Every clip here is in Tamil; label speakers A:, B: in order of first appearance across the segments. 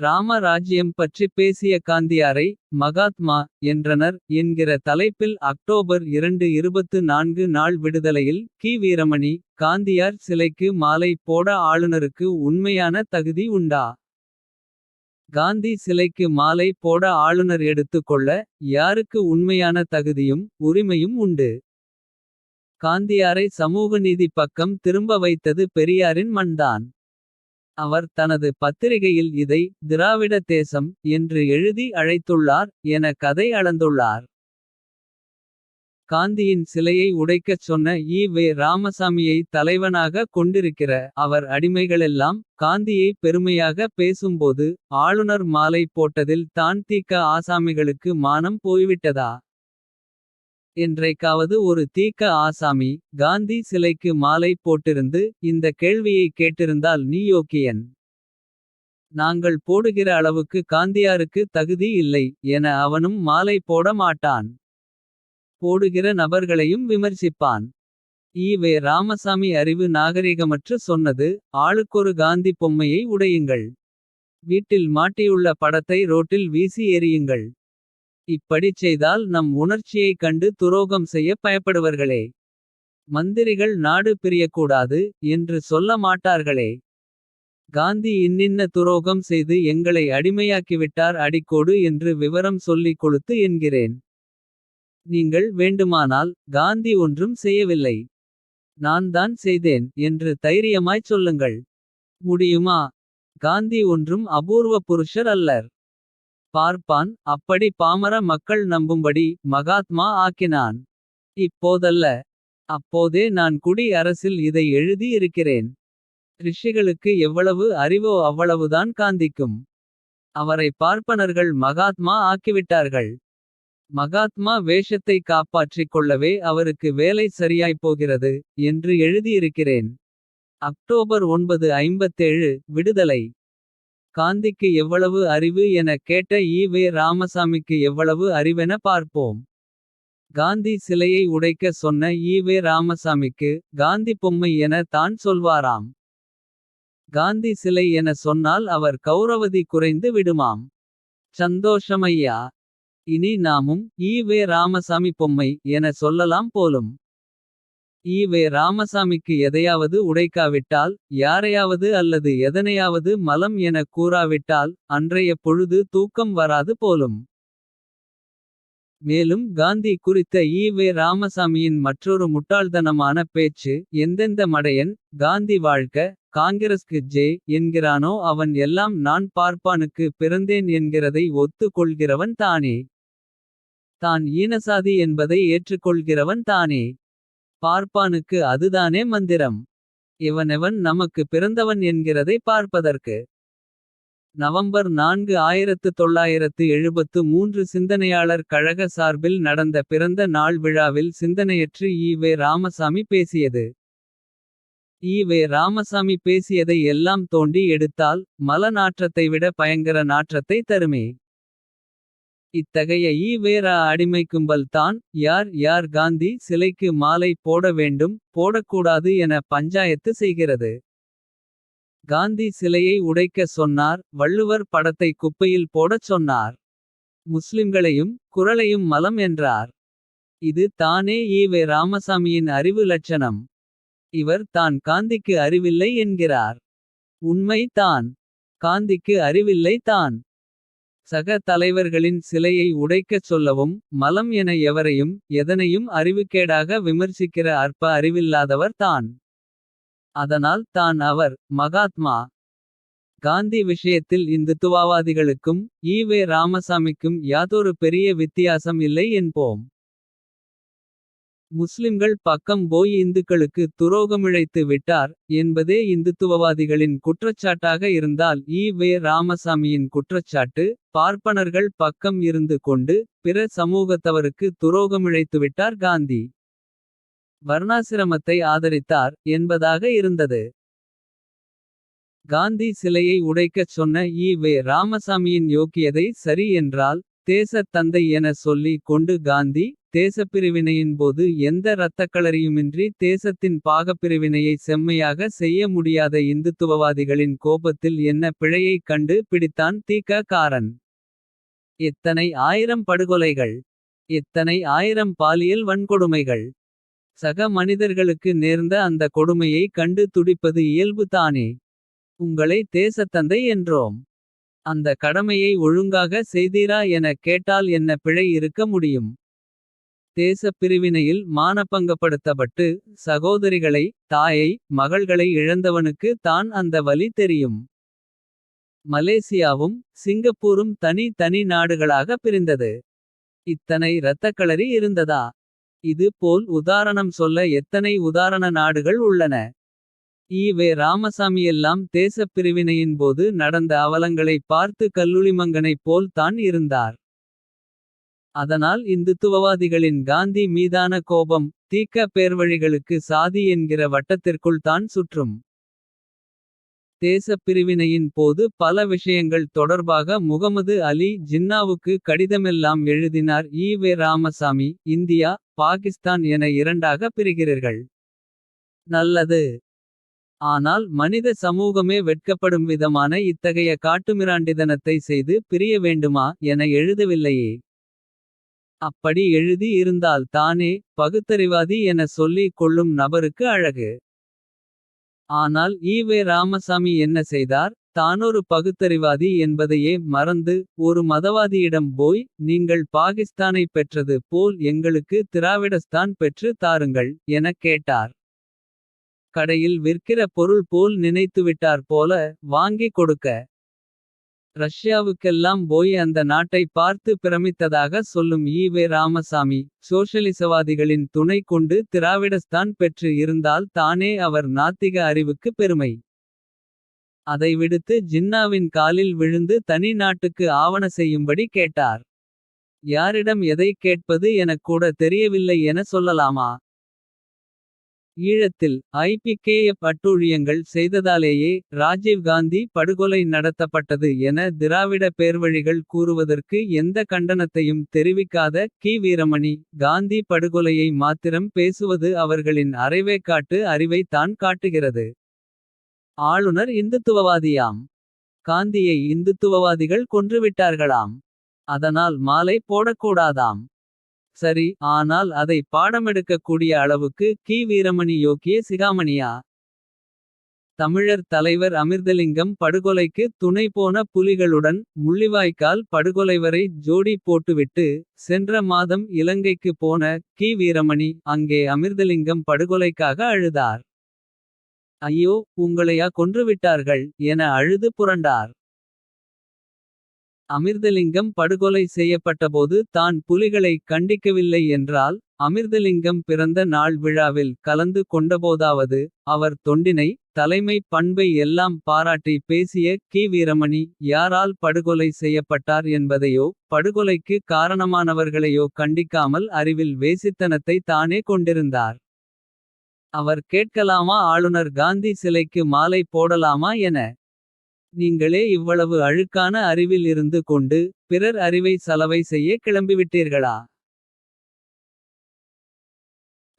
A: ராம ராஜ்யம் பற்றி பேசிய காந்தியாரை மகாத்மா என்றனர் என்கிற தலைப்பில் அக்டோபர் 2, 24 நாள் விடுதலையில் கி. வீரமணி. காந்தியார் சிலைக்கு மாலை போட ஆளுநருக்கு உண்மையான தகுதி உண்டா? காந்தி சிலைக்கு மாலை போட ஆளுநர் எடுத்து கொள்ள யாருக்கு உண்மையான தகுதியும் உரிமையும் உண்டு? காந்தியாரை சமூக நீதி பக்கம் திரும்ப வைத்தது பெரியாரின் மண்தான். அவர் தனது பத்திரிகையில் இதை திராவிட தேசம் என்று எழுதி அழைத்துள்ளார் என கதை அளந்துள்ளார். காந்தியின் சிலையை உடைக்கச் சொன்ன ஈ. ராமசாமியை தலைவனாக கொண்டிருக்கிற அவர் அடிமைகளெல்லாம் காந்தியை பெருமையாக பேசும்போது ஆளுநர் மாலை போட்டதில் தான் தீக்க ஆசாமிகளுக்கு மானம் போய்விட்டதா? என்றைக்காவது ஒரு தீக்க ஆசாமி காந்தி சிலைக்கு மாலை போட்டிருந்து இந்த கேள்வியை கேட்டிருந்தால் நீ யோக்கியன். நாங்கள் போடுகிற அளவுக்கு காந்தியாருக்கு தகுதி இல்லை என அவனும் மாலை போட மாட்டான். போடுகிற நபர்களையும் விமர்சிப்பான். ஈ. ராமசாமி அறிவு நாகரிகமற்று சொன்னது ஆளுக்கொரு காந்தி பொம்மையை உடையுங்கள். வீட்டில் மாட்டியுள்ள படத்தை ரோட்டில் வீசி எறியுங்கள். இப்படிச் செய்தால் நம் உணர்ச்சியை கண்டு துரோகம் செய்ய பயப்படுவர்களே. மந்திரிகள் நாடு பிரியக்கூடாது என்று சொல்ல மாட்டார்களே. காந்தி இன்னின்ன துரோகம் செய்து எங்களை அடிமையாக்கிவிட்டார் அடிக்கோடு என்று விவரம் சொல்லிக் கொடுத்து என்கிறேன். நீங்கள் வேண்டுமானால் காந்தி ஒன்றும் செய்யவில்லை. நான் தான் செய்தேன் என்று தைரியமாய்ச் சொல்லுங்கள். முடியுமா? காந்தி ஒன்றும் அபூர்வ புருஷர் அல்லர். பார்ப்பான் அப்படி பாமர மக்கள் நம்பும்படி மகாத்மா ஆக்கினான். இப்போதல்ல. அப்போதே நான் குடி அரசில் இதை எழுதி இருக்கிறேன். ரிஷிகளுக்கு எவ்வளவு அறிவோ அவ்வளவுதான் காந்திக்கும். அவரை பார்ப்பனர்கள் மகாத்மா ஆக்கிவிட்டார்கள். மகாத்மா வேஷத்தை காப்பாற்றிக் கொள்ளவே அவருக்கு வேலை சரியாய்ப்போகிறது என்று எழுதியிருக்கிறேன். அக்டோபர் 9, 57 விடுதலை. காந்திக்கு எவ்வளவு அறிவு என கேட்ட ஈ. ராமசாமிக்கு எவ்வளவு அறிவென பார்ப்போம். காந்தி சிலையை உடைக்க சொன்ன ஈ. ராமசாமிக்கு காந்தி பொம்மை என தான் சொல்வாராம். காந்தி சிலை என சொன்னால் அவர் கௌரவதி குறைந்து விடுமாம். சந்தோஷமையா. இனி நாமும் ஈ. ராமசாமி பொம்மை என சொல்லலாம் போலும். ஈ. ராமசாமிக்கு எதையாவது உடைக்காவிட்டால் யாரையாவது அல்லது எதனையாவது மலம் என கூறாவிட்டால் அன்றைய பொழுது தூக்கம் வராது போலும். மேலும் காந்தி குறித்த ஈ. ராமசாமியின் மற்றொரு முட்டாள்தனமான பேச்சு எந்தெந்த மடையன் காந்தி வாழ்க காங்கிரஸ்க்கு ஜே என்கிறானோ அவன் எல்லாம் நான் பார்ப்பானுக்கு பிறந்தேன் என்கிறதை ஒத்து கொள்கிறவன் தானே. தான் ஈனசாதி என்பதை ஏற்றுக்கொள்கிறவன் தானே. பார்ப்பானுக்கு அதுதானே மந்திரம். எவனெவன் நமக்கு பிறந்தவன் என்கிறதை பார்ப்பதற்கு. நவம்பர் 4, 1973 சிந்தனையாளர் கழக சார்பில் நடந்த பிறந்த நாள் விழாவில் சிந்தனையற்று ஈ. ராமசாமி பேசியது. ஈ. ராமசாமி பேசியதை எல்லாம் தோண்டி எடுத்தால் மல நாற்றத்தை விட பயங்கர நாற்றத்தை தருமே. இத்தகைய ஈ. அடிமைக்கும்பல் தான் யார் யார் காந்தி சிலைக்கு மாலை போட வேண்டும் போடக்கூடாது என பஞ்சாயத்து செய்கிறது. காந்தி சிலையை உடைக்க சொன்னார் வள்ளுவர் படத்தை குப்பையில் போடச் சொன்னார். முஸ்லிம்களையும் குறளையும் மலம் என்றார். இது தானே ஈ. ராமசாமியின் அறிவு லட்சணம். இவர் தான் காந்திக்கு அறிவில்லை என்கிறார். உண்மை தான். காந்திக்கு அறிவில்லை தான். சக தலைவர்களின் சிலையை உடைக்கச் சொல்லவும் மலம் என எவரையும் எதனையும் அறிவுக்கேடாக விமர்சிக்கிற அற்ப அறிவில்லாதவர் தான். அதனால் தான் அவர் மகாத்மா. காந்தி விஷயத்தில் இந்துத்துவவாதிகளுக்கும் ஈ. ராமசாமிக்கும் யாதொரு பெரிய வித்தியாசம் இல்லை என்போம். முஸ்லிம்கள் பக்கம் போய் இந்துக்களுக்கு துரோகமிழைத்து விட்டார் என்பதே இந்துத்துவவாதிகளின் குற்றச்சாட்டாக இருந்தால் ஈ. ராமசாமியின் குற்றச்சாட்டு பார்ப்பனர்கள் பக்கம் இருந்து கொண்டு பிற சமூகத்தவருக்கு துரோகமிழைத்துவிட்டார் காந்தி. வர்ணாசிரமத்தை ஆதரித்தார் என்பதாக இருந்தது. காந்தி சிலையை உடைக்கச் சொன்ன ஈ. ராமசாமியின் யோக்கியதை சரி என்றால் தேசத் தந்தை என சொல்லி கொண்டு காந்தி தேசப்பிரிவினையின் போது எந்த இரத்தக்களறியுமின்றி தேசத்தின் பாகப்பிரிவினையை செம்மையாக செய்ய முடியாத இந்துத்துவவாதிகளின் கோபத்தில் என்ன பிழையைக் கண்டு பிடித்தான் தீக்க காரன். எத்தனை ஆயிரம் படுகொலைகள். எத்தனை ஆயிரம் பாலியல் வன்கொடுமைகள். சக மனிதர்களுக்கு நேர்ந்த அந்த கொடுமையை கண்டு துடிப்பது இயல்பு தானே. உங்களை தேசத்தந்தை என்றோம். அந்த கடமையை ஒழுங்காக செய்தீரா என கேட்டால் என்ன பிழை இருக்க முடியும். தேசப் பிரிவினையில் மானபங்கப்படுத்தப்பட்டு சகோதரிகளை தாயை மகள்களை இழந்தவனுக்கு தான் அந்த வலி தெரியும். மலேசியாவும் சிங்கப்பூரும் தனி தனி நாடுகளாக பிரிந்தது. இத்தனை இரத்தக்களரி இருந்ததா. இது போல் உதாரணம் சொல்ல எத்தனை உதாரண நாடுகள் உள்ளன. ஈ.வே. ராமசாமியெல்லாம் தேசப் பிரிவினையின் போது நடந்த அவலங்களை பார்த்து கல்லுளிமங்கனைப் போல் தான் இருந்தார். அதனால் இந்துத்துவவாதிகளின் காந்தி மீதான கோபம் தீக்க பேர்வழிகளுக்கு சாதி என்கிற வட்டத்திற்குள் தான் சுற்றும். தேசப் பிரிவினையின் போது பல விஷயங்கள் தொடர்பாக முகமது அலி ஜின்னாவுக்கு கடிதமெல்லாம் எழுதினார் ஈ.வே. ராமசாமி. இந்தியா பாகிஸ்தான் என இரண்டாக பிரிகிறீர்கள். நல்லது. ஆனால் மனித சமூகமே வெட்கப்படும் விதமான இத்தகைய காட்டுமிராண்டித்தனத்தை செய்து பிரிய வேண்டுமா என எழுதவில்லையே. அப்படி எழுதி இருந்தால் தானே பகுத்தறிவாதி என சொல்லிக் கொள்ளும் நபருக்கு அழகு. ஆனால் ஈ.வே. ராமசாமி என்ன செய்தார். தானொரு பகுத்தறிவாதி என்பதையே மறந்து ஒரு மதவாதியிடம் போய் நீங்கள் பாகிஸ்தானை பெற்றது போல் எங்களுக்கு திராவிடஸ்தான் பெற்று தாருங்கள் எனக் கேட்டார். கடையில் விற்கிற பொருள் போல் நினைத்துவிட்டார் போல வாங்கிக் கொடுக்க. ரஷ்யாவுக்கெல்லாம் போய் அந்த நாட்டை பார்த்து பிரமித்ததாக சொல்லும் ஈ.வே. ராமசாமி. சோஷலிசவாதிகளின் துணை கொண்டு திராவிடஸ்தான் பெற்று இருந்தால் தானே அவர் நாத்திக அறிவுக்கு பெருமை. அதை விடுத்து ஜின்னாவின் காலில் விழுந்து தனி நாட்டுக்கு ஆவண செய்யும்படி கேட்டார். யாரிடம் எதை கேட்பது எனக் கூட தெரியவில்லை என சொல்லலாமா. ஈழத்தில் ஐ.பி.கே.எப் அட்டூழியங்கள் செய்ததாலேயே ராஜீவ் காந்தி படுகொலை நடத்தப்பட்டது என திராவிட பேர்வழிகள் கூறுவதற்கு எந்த கண்டனத்தையும் தெரிவிக்காத கி. வீரமணி. காந்தி படுகொலையை மாத்திரம் பேசுவது அவர்களின் அரைவேக்காட்டு அறிவை தான் காட்டுகிறது. ஆளுநர் இந்துத்துவவாதியாம். காந்தியை இந்துத்துவவாதிகள் கொன்றுவிட்டார்களாம். அதனால் மாலை போடக்கூடாதாம். சரி, ஆனால் அதை பாடமெடுக்கக்கூடிய அளவுக்கு கி. வீரமணி யோக்கிய சிகாமணியா. தமிழர் தலைவர் அமிர்தலிங்கம் படுகொலைக்கு துணை போன புலிகளுடன் முள்ளிவாய்க்கால் படுகொலை வரை ஜோடி போட்டுவிட்டு. சென்ற மாதம் இலங்கைக்கு போன கி. வீரமணி அங்கே அமிர்தலிங்கம் படுகொலைக்காக அழுதார். ஐயோ, உங்களையா கொன்றுவிட்டார்கள் என அழுது புரண்டார். அமிர்தலிங்கம் படுகொலை செய்யப்பட்டபோது தான் புலிகளை கண்டிக்கவில்லை என்றால். அமிர்தலிங்கம் பிறந்த நாள் விழாவில் கலந்து கொண்டபோதாவது. அவர் தொண்டினை தலைமை பண்பை எல்லாம் பாராட்டி பேசிய கி. வீரமணி. யாரால் படுகொலை செய்யப்பட்டார் என்பதையோ படுகொலைக்கு காரணமானவர்களையோ கண்டிக்காமல் அறிவில் வேசித்தனத்தை தானே கொண்டிருந்தார். அவர் கேட்கலாமா ஆளுநர் காந்தி சிலைக்கு மாலை போடலாமா என. நீங்களே இவ்வளவு அழுக்கான அறிவில் இருந்து கொண்டு. பிறர் அறிவை சலவை செய்ய கிளம்பிவிட்டீர்களா.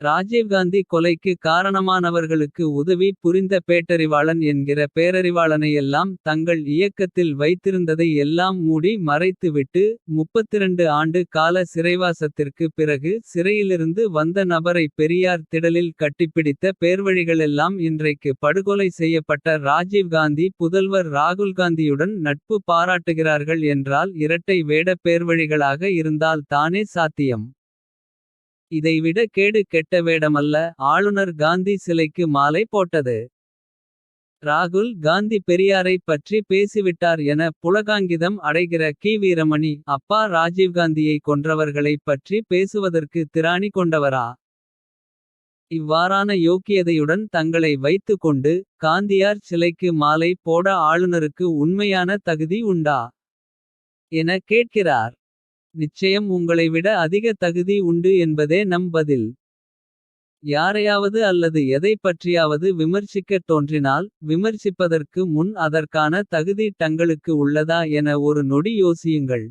A: ராஜீவ்காந்தி கொலைக்கு காரணமானவர்களுக்கு உதவி புரிந்த பேட்டறிவாளன் என்கிற பேரறிவாளனையெல்லாம் தங்கள் இயக்கத்தில் வைத்திருந்ததை எல்லாம் மூடி மறைத்துவிட்டு. 32 ஆண்டு கால சிறைவாசத்திற்கு பிறகு சிறையிலிருந்து வந்த நபரை பெரியார் திடலில் கட்டிப்பிடித்த பேர்வழிகளெல்லாம் இன்றைக்கு படுகொலை செய்யப்பட்ட ராஜீவ்காந்தி புதல்வர் ராகுல்காந்தியுடன் நட்பு பாராட்டுகிறார்கள் என்றால் இரட்டை வேட பேர்வழிகளாக இருந்தால் தானே சாத்தியம். இதைவிட கேடு கெட்ட வேடமல்ல ஆளுநர் காந்தி சிலைக்கு மாலை போட்டது. ராகுல் காந்தி பெரியாரைப் பற்றி பேசிவிட்டார் என புளகாங்கிதம் அடைகிற கி. வீரமணி. அப்பா ராஜீவ்காந்தியை கொன்றவர்களைப் பற்றி பேசுவதற்கு திராணி கொண்டவரா. இவ்வாறான யோக்கியதையுடன் தங்களை வைத்து கொண்டு. காந்தியார் சிலைக்கு மாலை போட ஆளுநருக்கு உண்மையான தகுதி உண்டா என கேட்கிறார். நிச்சயம் உங்களை விட அதிக தகுதி உண்டு என்பதே நம் பதில். யாரையாவது அல்லது எதைப் பற்றியாவது விமர்சிக்கத் தோன்றினால். விமர்சிப்பதற்கு முன் அதற்கான தகுதி தங்களுக்கு உள்ளதா என ஒரு நொடி யோசியுங்கள்.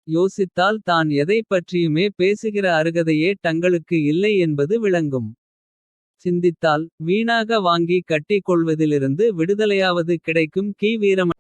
A: யோசித்தால் தான் எதைப் பற்றியுமே பேசுகிற அருகதையே தங்களுக்கு இல்லை என்பது விளங்கும். சிந்தித்தால் வீணாக வாங்கி கட்டிக் கொள்வதிலிருந்து விடுதலையாவது கிடைக்கும். கி. வீரமணி.